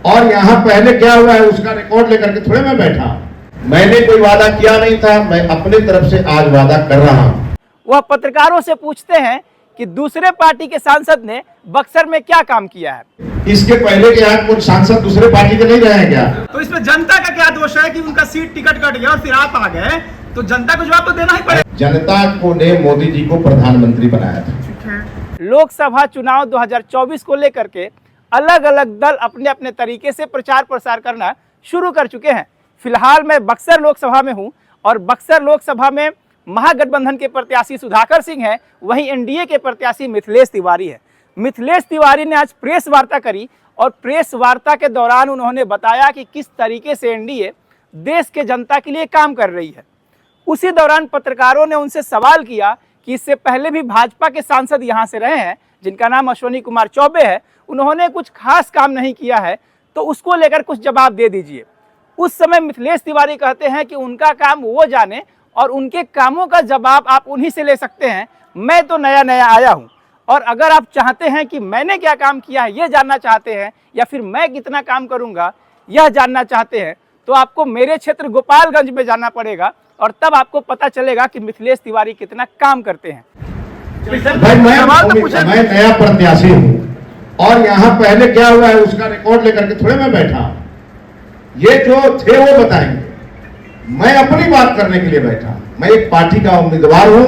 और यहाँ पहले क्या हुआ है उसका रिकॉर्ड लेकर के थोड़े मैं बैठा। मैंने कोई वादा किया नहीं था, मैं अपने तरफ से आज वादा कर रहा हूँ। वह पत्रकारों से पूछते हैं कि दूसरे पार्टी के सांसद ने बक्सर में क्या काम किया है। इसके पहले के यहाँ कुछ सांसद दूसरे पार्टी के नहीं रहे हैं क्या? तो इसमें जनता का क्या दोष है कि उनका सीट टिकट कट गया और फिर आप आ गए, तो जनता को जवाब तो देना ही पड़ेगा। जनता को ने मोदी जी को प्रधानमंत्री बनाया था। लोकसभा चुनाव 2024 को लेकर के अलग अलग दल अपने अपने तरीके से प्रचार प्रसार करना शुरू कर चुके हैं। फिलहाल मैं बक्सर लोकसभा में हूं और बक्सर लोकसभा में महागठबंधन के प्रत्याशी सुधाकर सिंह हैं, वहीं एनडीए के प्रत्याशी मिथिलेश तिवारी है। मिथिलेश तिवारी ने आज प्रेस वार्ता करी और प्रेस वार्ता के दौरान उन्होंने बताया कि किस तरीके से एनडीए देश के जनता के लिए काम कर रही है। उसी दौरान पत्रकारों ने उनसे सवाल किया कि इससे पहले भी भाजपा के सांसद यहाँ से रहे हैं जिनका नाम अश्विनी कुमार चौबे है, उन्होंने कुछ खास काम नहीं किया है, तो उसको लेकर कुछ जवाब दे दीजिए। उस समय मिथिलेश तिवारी कहते हैं कि उनका काम वो जाने और उनके कामों का जवाब आप उन्हीं से ले सकते हैं। मैं तो नया नया आया हूं और अगर आप चाहते हैं कि मैंने क्या काम किया है ये जानना चाहते हैं या फिर मैं कितना काम करूंगा यह जानना चाहते हैं तो आपको मेरे क्षेत्र गोपालगंज में जाना पड़ेगा और तब आपको पता चलेगा कि मिथिलेश तिवारी कितना काम करते हैं। भाई मैं नया प्रत्याशी हूँ और यहाँ पहले क्या हुआ है उसका रिकॉर्ड लेकर के थोड़े मैं बैठा। ये जो थे वो बताएंगे, मैं अपनी बात करने के लिए बैठा। मैं एक पार्टी का उम्मीदवार हूँ,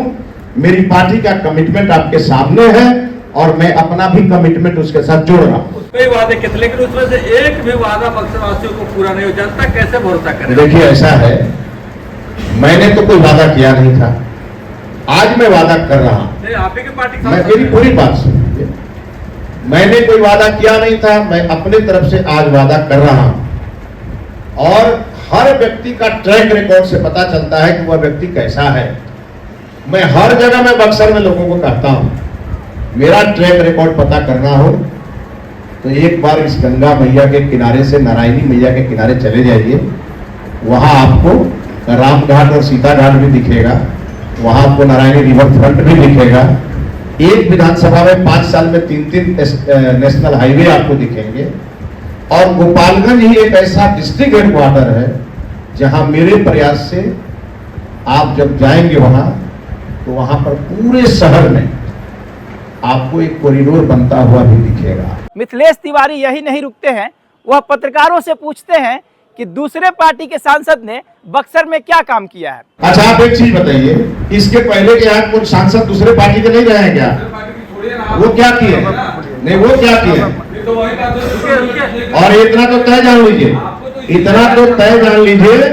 मेरी पार्टी का कमिटमेंट आपके सामने है और मैं अपना भी कमिटमेंट उसके साथ जोड़ रहा हूँ। कई वादे किए लेकिन उसमें से एक भी वादा बक्सर वासियों को पूरा नहीं हो, जनता कैसे भरोसा करे? देखिए ऐसा है, मैंने तो कोई वादा किया नहीं था, आज मैं वादा कर रहा हूँ। आप ही की पार्टी, मैं मेरी पूरी बात सुनिए, मैंने कोई वादा किया नहीं था, मैं अपने तरफ से आज वादा कर रहा हूँ और हर व्यक्ति का ट्रैक रिकॉर्ड से पता चलता है कि वह व्यक्ति कैसा है। मैं हर जगह में बक्सर में लोगों को कहता हूं, मेरा ट्रैक रिकॉर्ड पता करना हो तो एक बार इस गंगा मैया के किनारे से नारायणी मैया के किनारे चले जाइए, वहां आपको रामघाट और सीता घाट भी दिखेगा, वहां आपको नारायणी रिवर फ्रंट भी दिखेगा। एक विधानसभा में 5 साल में 3 नेशनल हाईवे आपको दिखेंगे और गोपालगंज ही एक ऐसा डिस्ट्रिक्ट हेडक्वार्टर है जहां मेरे प्रयास से आप जब जाएंगे वहां तो वहां पर पूरे शहर में आपको एक कॉरिडोर बनता हुआ भी दिखेगा। मिथिलेश तिवारी यही नहीं रुकते हैं, वह पत्रकारों से पूछते हैं कि दूसरे पार्टी के सांसद ने बक्सर में क्या काम किया है। अच्छा आप एक चीज बताइए, इसके पहले के यहाँ कुछ सांसद दूसरे पार्टी के नहीं रहे हैं क्या? वो क्या किए? नहीं वो क्या किए? और इतना तो तय जान लीजिए, इतना तो तय जान लीजिए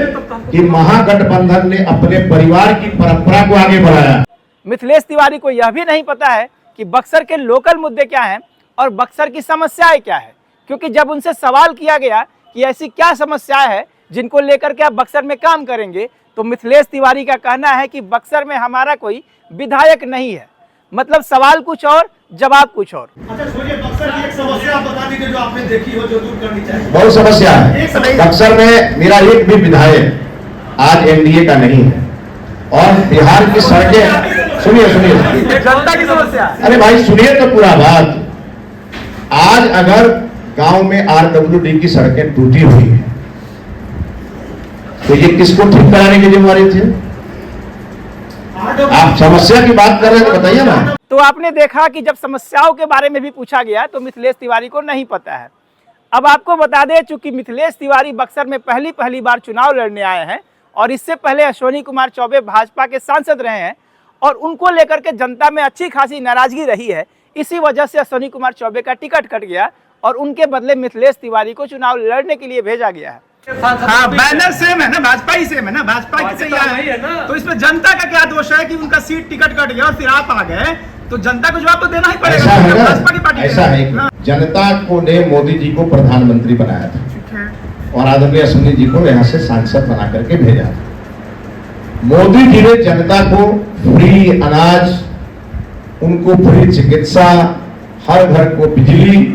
कि महागठबंधन ने अपने परिवार की परंपरा को आगे बढ़ाया। मिथिलेश तिवारी को यह भी नहीं पता है कि बक्सर के लोकल मुद्दे क्या हैं और बक्सर की समस्याएं क्या है, क्योंकि जब उनसे सवाल किया गया कि ऐसी क्या समस्या है जिनको लेकर के आप बक्सर में काम करेंगे, तो मिथिलेश तिवारी का कहना है कि बक्सर में हमारा कोई विधायक नहीं है। मतलब सवाल कुछ और जवाब कुछ और। अच्छा सुनिए, बक्सर की एक समस्या आप बता दीजिए जो आपने देखी हो, जो दूर करनी चाहिए। बहुत समस्या है बक्सर में, मेरा एक भी विधायक आज एनडीए का नहीं है और बिहार की सड़कें सुनिए जनता की समस्या। अरे भाई सुनिए तो पूरा बात। आज अगर गांव में आरडब्ल्यूडी की सड़कें टूटी हुई है तो ये किसको ठीक कराने की जिम्मेदारी थी? आप समस्या की बात कर रहे हैं तो बताइए ना। तो आपने देखा कि जब समस्याओं के बारे में भी पूछा गया तो मिथिलेश तिवारी को नहीं पता है। अब आपको बता दें, चूंकि मिथिलेश तिवारी बक्सर में पहली बार चुनाव लड़ने आए हैं और इससे पहले अश्विनी कुमार चौबे भाजपा के सांसद रहे हैं और उनको लेकर के जनता में अच्छी खासी नाराजगी रही है। इसी वजह से अश्विनी कुमार चौबे का टिकट कट गया और उनके बदले मिथिलेश तिवारी को चुनाव लड़ने के लिए भेजा गया है। हाँ, बैनर सेम है ना, भाजपा ही सेम है ना, भाजपा की सही है ना। तो इसमें जनता का क्या दोष है कि उनका सीट टिकट कट गया और फिर आप आ गए, तो जनता को जवाब तो देना ही पड़ेगा। भाजपा की पार्टी ऐसा है कि जनता को ने मोदी जी को प्रधानमंत्री बनाया था और आदरणीय अश्विनी जी को यहाँ से सांसद बना करके भेजा था। मोदी जी ने जनता को फ्री अनाज, उनको फ्री चिकित्सा, हर घर को बिजली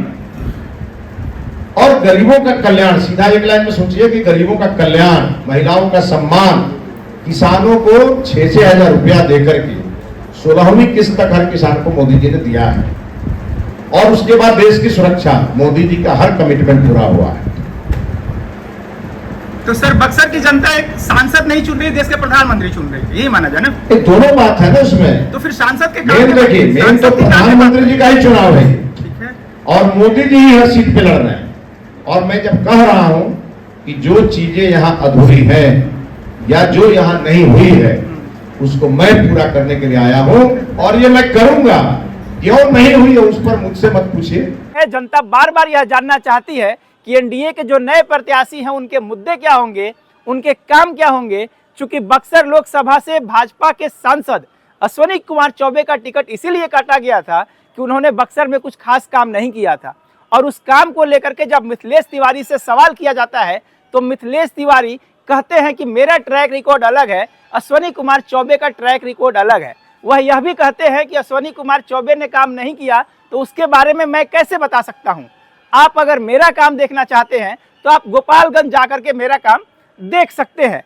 और गरीबों का कल्याण, सीधा एक लाइन में सोचिए कि गरीबों का कल्याण, महिलाओं का सम्मान, किसानों को 6-6 हजार रुपया देकर के 16वीं किस्त तक हर किसान को मोदी जी ने दिया है और उसके बाद देश की सुरक्षा, मोदी जी का हर कमिटमेंट पूरा हुआ है। तो सर बक्सर की जनता एक सांसद नहीं चुन रही, देश के प्रधानमंत्री चुन रही है, यही माना जाए ना। ये दोनों बात है ना उसमें। तो फिर सांसद के मेन देखिए, मेन तो प्रधानमंत्री जी का ही चुनाव है ठीक है। और मोदी जी ही हर सीट पे लड़ रहे हैं। और मैं जब कह रहा हूं कि जो चीजें यहाँ अधूरी है या जो यहाँ नहीं हुई है उसको मैं पूरा करने के लिए आया हूं और ये मैं करूंगा। क्यों नहीं हुई है उस पर मुझसे मत पूछिए। जनता बार बार यह जानना चाहती है कि एनडीए के जो नए प्रत्याशी हैं उनके मुद्दे क्या होंगे, उनके काम क्या होंगे। चूंकि बक्सर लोकसभा से भाजपा के सांसद अश्विनी कुमार चौबे का टिकट इसीलिए काटा गया था कि उन्होंने बक्सर में कुछ खास काम नहीं किया था। और उस काम को लेकर के जब मिथिलेश तिवारी से सवाल किया जाता है तो मिथिलेश तिवारी कहते हैं कि मेरा ट्रैक रिकॉर्ड अलग है, अश्विनी कुमार चौबे का ट्रैक रिकॉर्ड अलग है। वह यह भी कहते हैं कि अश्विनी कुमार चौबे ने काम नहीं किया तो उसके बारे में मैं कैसे बता सकता हूं। आप अगर मेरा काम देखना चाहते हैं तो आप गोपालगंज जाकर के मेरा काम देख सकते हैं।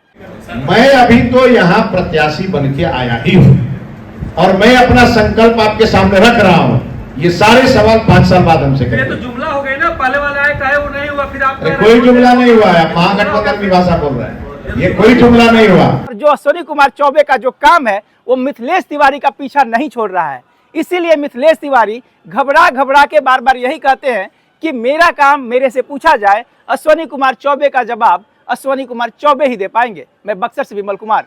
मैं अभी तो यहाँ प्रत्याशी बन के आया ही हूँ और मैं अपना संकल्प आपके सामने रख रहा हूँ। ये सारे सवाल 5 साल बाद हमसे ये तो करेंगे। जुमला हो गई ना, पहले वाला है कहे वो नहीं हुआ, फिर आप कोई जुमला नहीं हुआ है, महागठबंधन की भाषा बोल रहे हैं, ये कोई जुमला नहीं हुआ। जो अश्विनी कुमार चौबे का जो काम है वो मिथिलेश तिवारी का पीछा नहीं छोड़ रहा है। इसीलिए मिथिलेश तिवारी घबरा घबरा के बार बार यही कहते हैं कि मेरा काम मेरे से पूछा जाए, अश्विनी कुमार चौबे का जवाब अश्विनी कुमार चौबे ही दे पाएंगे। मैं बक्सर से विमल कुमार।